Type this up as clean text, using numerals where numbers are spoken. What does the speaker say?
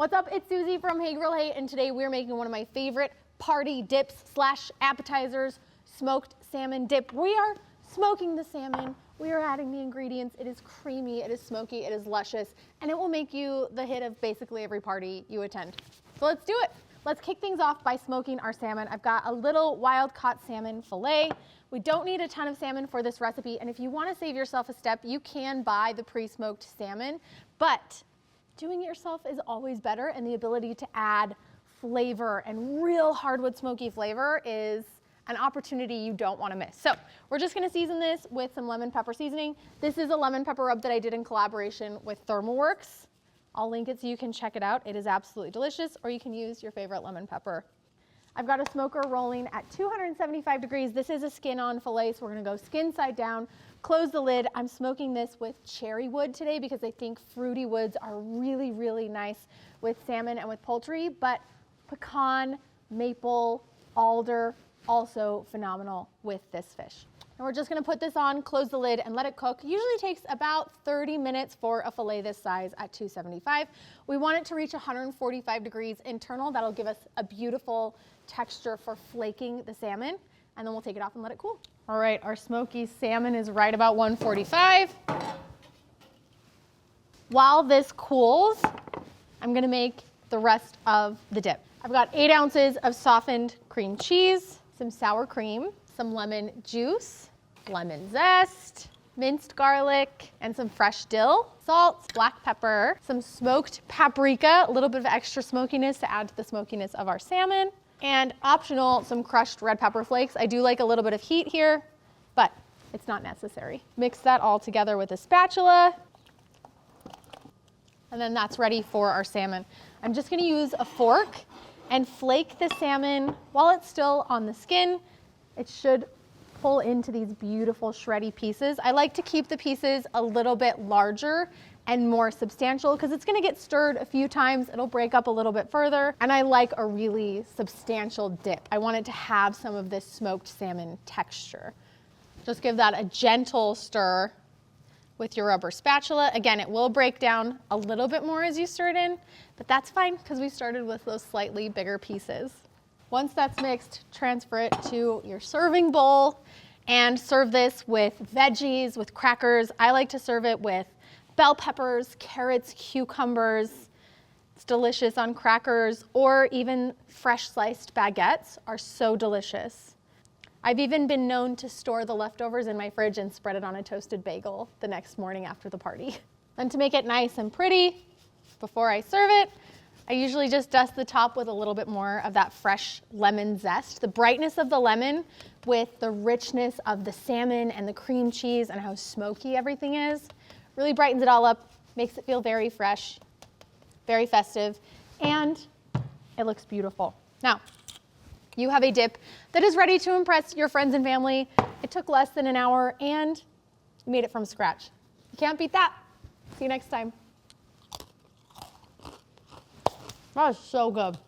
What's up? It's Susie from Hey Grill Hey, and today we're making one of my favorite party dips / appetizers, smoked salmon dip. We are smoking the salmon. We are adding the ingredients. It is creamy, it is smoky, it is luscious, and it will make you the hit of basically every party you attend. So let's do it. Let's kick things off by smoking our salmon. I've got a little wild caught salmon fillet. We don't need a ton of salmon for this recipe, and if you want to save yourself a step, you can buy the pre-smoked salmon, but doing it yourself is always better, and the ability to add flavor and real hardwood smoky flavor is an opportunity you don't want to miss. So we're just going to season this with some lemon pepper seasoning. This is a lemon pepper rub that I did in collaboration with ThermalWorks. I'll link it so you can check it out. It is absolutely delicious, or you can use your favorite lemon pepper. I've got a smoker rolling at 275 degrees. This is a skin-on fillet, so we're going to go skin side down. Close the lid. I'm smoking this with cherry wood today because I think fruity woods are really, really nice with salmon and with poultry, but pecan, maple, alder, also phenomenal with this fish. And we're just going to put this on, close the lid, and let it cook. Usually takes about 30 minutes for a fillet this size at 275. We want it to reach 145 degrees internal. That'll give us a beautiful texture for flaking the salmon, and then we'll take it off and let it cool. All right, our smoky salmon is right about 145. While this cools, I'm going to make the rest of the dip. I've got 8 ounces of softened cream cheese, some sour cream, some lemon juice, lemon zest, minced garlic, and some fresh dill, salt, black pepper, some smoked paprika, a little bit of extra smokiness to add to the smokiness of our salmon, and optional, some crushed red pepper flakes. I do like a little bit of heat here, but it's not necessary. Mix that all together with a spatula, and then that's ready for our salmon. I'm just gonna use a fork and flake the salmon while it's still on the skin. It should pull into these beautiful shreddy pieces. I like to keep the pieces a little bit larger and more substantial because it's going to get stirred a few times. It'll break up a little bit further, and I like a really substantial dip. I want it to have some of this smoked salmon texture. Just give that a gentle stir with your rubber spatula. Again, it will break down a little bit more as you stir it in, but that's fine because we started with those slightly bigger pieces. Once that's mixed, transfer it to your serving bowl and serve this with veggies, with crackers. I like to serve it with bell peppers, carrots, cucumbers. It's delicious on crackers, or even fresh sliced baguettes are so delicious. I've even been known to store the leftovers in my fridge and spread it on a toasted bagel the next morning after the party. Then to make it nice and pretty, before I serve it, I usually just dust the top with a little bit more of that fresh lemon zest. The brightness of the lemon with the richness of the salmon and the cream cheese and how smoky everything is really brightens it all up, makes it feel very fresh, very festive, and it looks beautiful. Now, you have a dip that is ready to impress your friends and family. It took less than an hour, and you made it from scratch. You can't beat that. See you next time. That was so good.